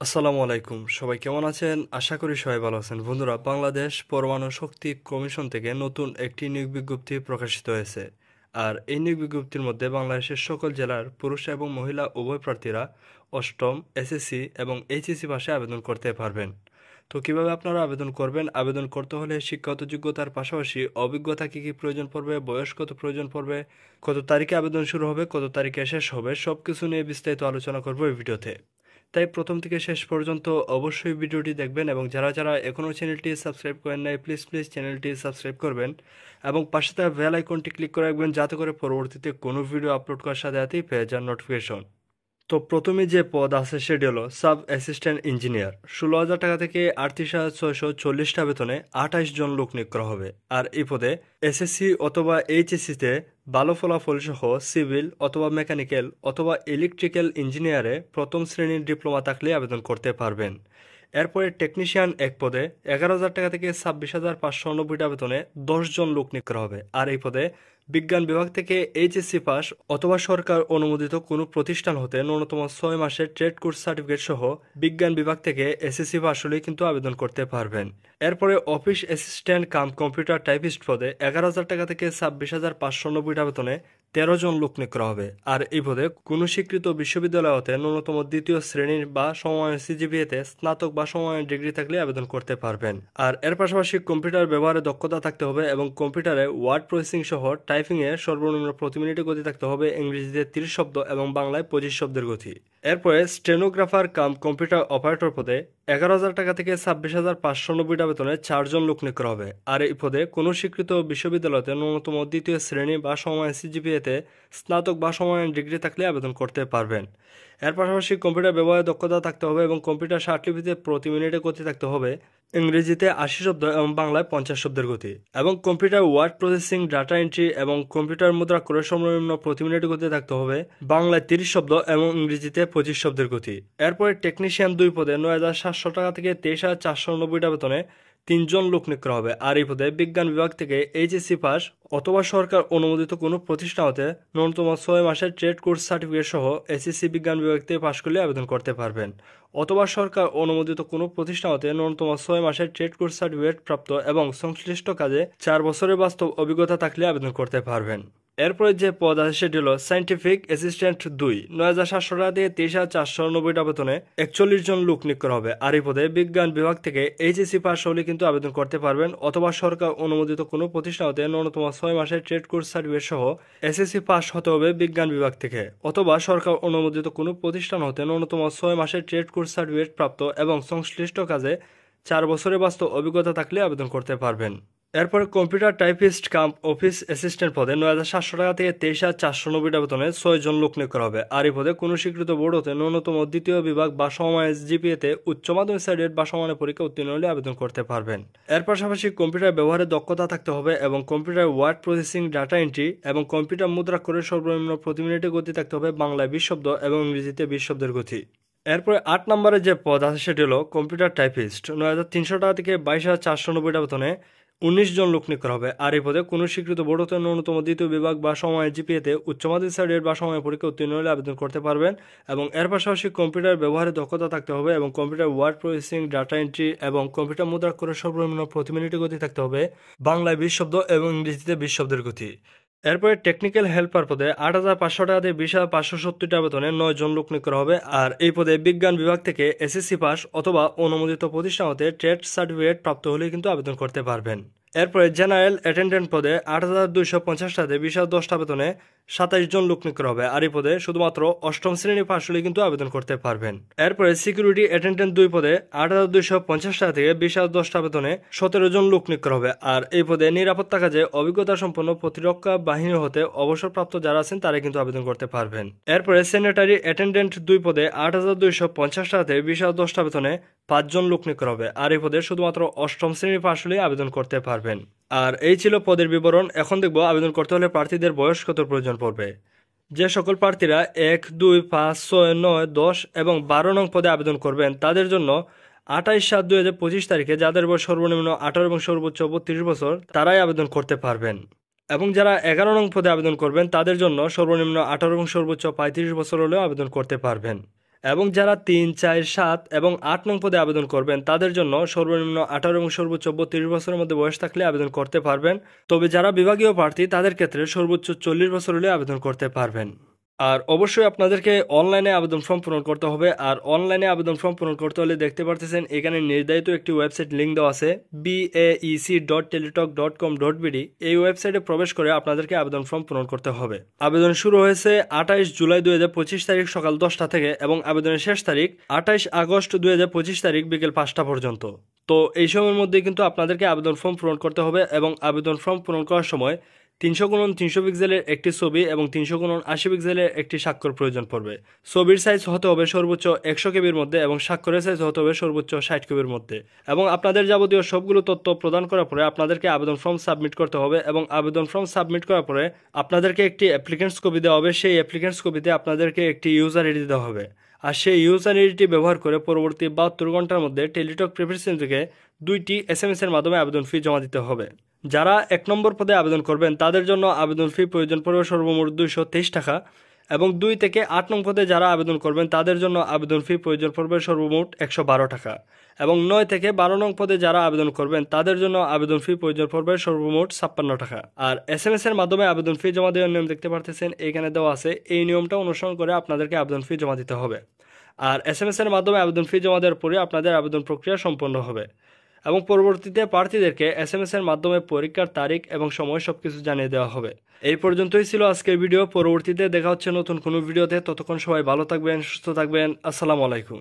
আসসালামু আলাইকুম, সবাই কেমন আছেন? আশা করি সবাই ভালো আছেন। বন্ধুরা, বাংলাদেশ পরমাণু শক্তি কমিশন থেকে নতুন একটি নিয়োগ বিজ্ঞপ্তি প্রকাশিত হয়েছে। আর এই নিয়োগ বিজ্ঞপ্তির মধ্যে বাংলাদেশের সকল জেলার পুরুষ এবং মহিলা উভয় প্রার্থীরা অষ্টম এসএসসি এবং এইচএসসি পাশে আবেদন করতে পারবেন। তো কিভাবে আপনারা আবেদন করবেন? আবেদন করতে হলে শিক্ষাগত যোগ্যতার পাশাপাশি অভিজ্ঞতা কী কী প্রয়োজন পড়বে, বয়স কত প্রয়োজন পড়বে, কত তারিখে আবেদন শুরু হবে, কত তারিখে শেষ হবে, সব কিছু নিয়ে বিস্তারিত আলোচনা করবো এই ভিডিওতে। তাই প্রথম থেকে শেষ পর্যন্ত অবশ্যই ভিডিওটি দেখবেন এবং যারা যারা এখনও চ্যানেলটি সাবস্ক্রাইব করেন নাই, প্লিজ প্লিজ চ্যানেলটি সাবস্ক্রাইব করবেন এবং পাশে থাকা বেল আইকনটি ক্লিক করে রাখবেন যাতে করে পরবর্তীতে কোনো ভিডিও আপলোড করার সাথে সাথেই পেয়ে যান নোটিফিকেশন। তো প্রথমে যে পদ আছে সেটি হলো সাব অ্যাসিস্ট্যান্ট ইঞ্জিনিয়ার। 16,000 টাকা থেকে 38,640 বেতনে 28 জন লোক নিয়োগ করা হবে। আর এই পদে এসএসসি অথবা এইচএসসিতে ভালো ফলাফল সহ সিভিল অথবা মেকানিক্যাল অথবা ইলেকট্রিক্যাল ইঞ্জিনিয়ারে প্রথম শ্রেণীর ডিপ্লোমা থাকলে আবেদন করতে পারবেন। এরপরে টেকনিশিয়ান এক পদে 11,000 টাকা থেকে 26,590 বেতনে 10 জন লোক নিয়োগ করা হবে। আর এই পদে বিজ্ঞান বিভাগ থেকে এইচএসসি পাস অথবা সরকার অনুমোদিত কোনো প্রতিষ্ঠান হতে ন্যূনতম 6 মাসের ট্রেড কোর্স সার্টিফিকেট সহ বিজ্ঞান বিভাগ থেকে এসএসসি পাস হলেই কিন্তু আবেদন করতে পারবেন। এরপরে office assistant cum computer typist পদে 11,000 টাকা থেকে 26,590 বেতনে 13 জন লোক নিয়োগ করা হবে। আর এই পদে কোনো স্বীকৃত বিশ্ববিদ্যালয় হতে ন্যূনতম দ্বিতীয় শ্রেণীর বা সমমানের সিজিপিএতে স্নাতক বা সমমানের ডিগ্রি থাকলে আবেদন করতে পারবেন। আর এর পাশাপাশি কম্পিউটার ব্যবহারে দক্ষতা থাকতে হবে এবং কম্পিউটারে ওয়ার্ড প্রসেসিং সহ টাইপিংয়ে সর্বনিম্ন প্রতি মিনিটে গতি থাকতে হবে ইংরেজিতে 30 শব্দ এবং বাংলায় 25 শব্দের গতি। এরপরে স্টেনোগ্রাফার কাম কম্পিউটার অপারেটর পদে 11,000 টাকা থেকে 26,590 বেতনে 4 জন লোক নিয়োগ করা হবে। আর এই পদে কোনো স্বীকৃত বিশ্ববিদ্যালয়তে ন্যূনতম দ্বিতীয় শ্রেণী বা সমমানের সিজিপিএতে স্নাতক বা সমমানের ডিগ্রি থাকলে আবেদন করতে পারবেন। এর পাশাপাশি কম্পিউটার ব্যবহারে দক্ষতা থাকতে হবে এবং কম্পিউটার ষাটলিপিতে প্রতি মিনিটে গতি থাকতে হবে ইংরেজিতে 80 শব্দ এবং বাংলায় 50 শব্দের গতি। এবং computer word processing, data entry এবং কম্পিউটার মুদ্রাক্ষরের সর্বনিম্ন প্রতি মিনিটে গতি থাকতে হবে বাংলায় 30 শব্দ এবং ইংরেজিতে 25 শব্দের গতি। এরপরে টেকনিশিয়ান 2 পদে 9,700 টাকা থেকে 23,490 বেতনে 3 জন লোক নিয়োগ করা হবে। আর এই পদে বিজ্ঞান বিভাগ থেকে এইচএসসি পাস অথবা সরকার অনুমোদিত কোনো প্রতিষ্ঠান হতে ন্যূনতম 6 মাসের ট্রেড কোর্স সার্টিফিকেট সহ এসএসসি বিজ্ঞান বিভাগ থেকে পাশ করলে আবেদন করতে পারবেন। অথবা সরকার অনুমোদিত কোনো প্রতিষ্ঠান হতে ন্যূনতম 6 মাসের ট্রেড কোর্স সার্টিফিকেট প্রাপ্ত এবং সংশ্লিষ্ট কাজে 4 বছরের বাস্তব অভিজ্ঞতা থাকলে আবেদন করতে পারবেন। এরপরে যে পদ আছে সেটি হলো সায়েন্টিফিক অ্যাসিস্ট্যান্ট 2, 9,700 টাকা থেকে 23,490 বেতনে 41 জন লোক নিয়োগ করা হবে। আর এই পদে বিজ্ঞান বিভাগ থেকে এইচএসসি পাস হলে কিন্তু আবেদন করতে পারবেন অথবা সরকার অনুমোদিত কোনো প্রতিষ্ঠান হতে ন্যূনতম 6 মাসের ট্রেড কোর্স সার্টিফিকেট সহ এসএসসি পাস হতে হবে বিজ্ঞান বিভাগ থেকে অথবা সরকার অনুমোদিত কোনো প্রতিষ্ঠান হতে ন্যূনতম 6 মাসের ট্রেড কোর্স সার্টিফিকেট প্রাপ্ত এবং সংশ্লিষ্ট কাজে 4 বছরের বাস্তব অভিজ্ঞতা থাকলে আবেদন করতে পারবেন। এরপরে কম্পিউটার টাইপিস্ট কাম অফিস অ্যাসিস্ট্যান্ট পদে 9,700 টাকা থেকে 23,490 বেতনে 6 জন লোক নিয়োগ করা হবে। আর এই পদে কোনো স্বীকৃত বোর্ড হতে ন্যূনতম দ্বিতীয় বিভাগ বা সমমানের জিপিএতে উচ্চ মাধ্যমিক সার্টিফিকেট বা সমানের পরীক্ষা উত্তীর্ণ হলে আবেদন করতে পারবেন। এর পাশাপাশি কম্পিউটার ব্যবহারে দক্ষতা থাকতে হবে এবং computer word processing, data entry এবং কম্পিউটার মুদ্রাক্ষরের সর্বনিম্ন প্রতি মিনিটে গতি থাকতে হবে বাংলায় 20 শব্দ এবং ইংরেজিতে 20 শব্দের গতি। এরপরে 8 নম্বরে যে পদ আছে সেটি হলো কম্পিউটার টাইপিস্ট। 9,300 টাকা থেকে 22,490 বেতনে 19 জন লোক নিয়োগ করা হবে। আর এই পদে কোনো স্বীকৃত বোর্ড হতে ন্যূনতম দ্বিতীয় বিভাগ বা সময়ের জিপিএতে উচ্চ মাধ্যমিক সার্টিফিকেট বা সময় পরীক্ষা উত্তীর্ণ হলে আবেদন করতে পারবেন এবং এর পাশাপাশি কম্পিউটার ব্যবহারে দক্ষতা থাকতে হবে এবং computer word processing, data entry এবং কম্পিউটার মুদ্রাক্ষরের সর্বনিম্ন প্রতি মিনিটে গতি থাকতে হবে বাংলায় 20 শব্দ এবং ইংরেজিতে 20 শব্দের গতি। এরপরে টেকনিক্যাল হেল্পার পদে 8,500 টাকা থেকে 20,570 বেতনে 9 জন লোক নিয়োগ করা হবে। আর এই পদে বিজ্ঞান বিভাগ থেকে এসএসসি পাস অথবা অনুমোদিত প্রতিষ্ঠান হতে ট্রেড সার্টিফিকেট প্রাপ্ত হলে কিন্তু আবেদন করতে পারবেন। এরপরে জেনারেল অ্যাটেন্ডেন্ট পদে 8,250 টাকা থেকে 20,010 বেতনে 27 জন লোক নিয়োগ করা হবে। আর এই পদে শুধুমাত্র অষ্টম শ্রেণী পাস হলে কিন্তু আবেদন করতে পারবেন। এরপরে সিকিউরিটি অ্যাটেন্ডেন্ট 2 পদে 8,250 টাকা থেকে 20,010 বেতনে 17 জন লোক নিয়োগ করা হবে। আর এই পদে নিরাপত্তা কাজে অভিজ্ঞতা সম্পন্ন প্রতিরক্ষা বাহিনী হতে অবসরপ্রাপ্ত যারা আছেন তারা কিন্তু আবেদন করতে পারবেন। এরপরে স্যানিটারি অ্যাটেন্ডেন্ট 2 পদে 8,250 টাকা থেকে 20,010 বেতনে 5 জন লোক নিয়োগ করা হবে। আর এই পদে শুধুমাত্র অষ্টম শ্রেণী পাস হলে আবেদন করতে পারবেন। আর এই ছিল পদের বিবরণ। এখন দেখব আবেদন করতে হলে প্রার্থীদের বয়স কত প্রয়োজন পড়বে। যে সকল প্রার্থীরা 1, 2, 5, 6, 9, 10 এবং 12 নং পদে আবেদন করবেন তাদের জন্য 28/7/2025 তারিখে যাদের বয়স সর্বনিম্ন 18 এবং সর্বোচ্চ 32 বছর তারাই আবেদন করতে পারবেন। এবং যারা 11 নং পদে আবেদন করবেন তাদের জন্য সর্বনিম্ন 18 এবং সর্বোচ্চ 35 বছর হলেও আবেদন করতে পারবেন। এবং যারা 3, 4, 7 এবং 8 নং পদে আবেদন করবেন তাদের জন্য সর্বনিম্ন 18 এবং সর্বোচ্চ 32 বছরের মধ্যে বয়স থাকলে আবেদন করতে পারবেন। তবে যারা বিভাগীয় প্রার্থী তাদের ক্ষেত্রে সর্বোচ্চ 40 বছর হলে আবেদন করতে পারবেন। আর অবশ্যই আপনাদেরকে অনলাইনে আবেদন ফর্ম পূরণ করতে হবে। আর অনলাইনে আবেদন ফর্ম পূরণ করতে হলে দেখতে পারতেছেন এখানে নির্ধারিত একটি ওয়েবসাইট লিঙ্ক দেওয়া আছে baec.teletalk.com.bd। এই ওয়েবসাইটে প্রবেশ করে আপনাদেরকে আবেদন ফর্ম পূরণ করতে হবে। আবেদন শুরু হয়েছে 28 জুলাই 2025 তারিখ সকাল 10টা থেকে এবং আবেদনের শেষ তারিখ 28 আগস্ট 2025 তারিখ বিকেল 5টা পর্যন্ত। তো এই সময়ের মধ্যে কিন্তু আপনাদেরকে আবেদন ফর্ম পূরণ করতে হবে এবং আবেদন ফর্ম পূরণ করার সময় 300x300 পিক্সেলের একটি ছবি এবং 300x80 পিক্সেলের একটি স্বাক্ষর প্রয়োজন পড়বে। ছবির সাইজ হতে হবে সর্বোচ্চ 100 কেবির মধ্যে এবং স্বাক্ষরের সাইজ হতে হবে সর্বোচ্চ 60 কেবির মধ্যে। এবং আপনাদের যাবতীয় সবগুলো তথ্য প্রদান করার পরে আপনাদেরকে আবেদন ফর্ম সাবমিট করতে হবে এবং আবেদন ফর্ম সাবমিট করার পরে আপনাদেরকে একটি অ্যাপ্লিকেন্টস কপি দেওয়া হবে। সেই অ্যাপ্লিকেন্টস কপিতে আপনাদেরকে একটি ইউজার আইডি দেওয়া হবে। আর সেই ইউজার আইডিটি ব্যবহার করে পরবর্তী 72 ঘন্টার মধ্যে টেলিটক প্রিপেড সিম থেকে 2টি SMS এর মাধ্যমে আবেদন ফি জমা দিতে হবে। যারা 1 নম্বর পদে আবেদন করবেন তাদের জন্য আবেদন ফি প্রয়োজন পড়বে সর্বমোট 223 টাকা এবং 2 থেকে 8 নং পদে যারা আবেদন করবেন তাদের জন্য আবেদন ফি প্রয়োজন পড়বে সর্বমোট 112 টাকা এবং 9 থেকে 12 নং পদে যারা আবেদন করবেন তাদের জন্য আবেদন ফি প্রয়োজন পড়বে সর্বমোট 56 টাকা। আর SMS এর মাধ্যমে আবেদন ফি জমা দেওয়ার নিয়ম দেখতে পারতেছেন এখানে দেওয়া আছে। এই নিয়মটা অনুসরণ করে আপনাদেরকে আবেদন ফি জমা দিতে হবে। আর SMS এর মাধ্যমে আবেদন ফি জমা দেওয়ার পরে আপনাদের আবেদন প্রক্রিয়া সম্পন্ন হবে এবং পরবর্তীতে প্রার্থীদেরকে SMS এর মাধ্যমে পরীক্ষার তারিখ এবং সময় সবকিছু জানিয়ে দেওয়া হবে। এই পর্যন্তই ছিল আজকের ভিডিও। পরবর্তীতে দেখা হচ্ছে নতুন কোনো ভিডিওতে। ততক্ষণ সবাই ভালো থাকবেন, সুস্থ থাকবেন। আসসালামু আলাইকুম।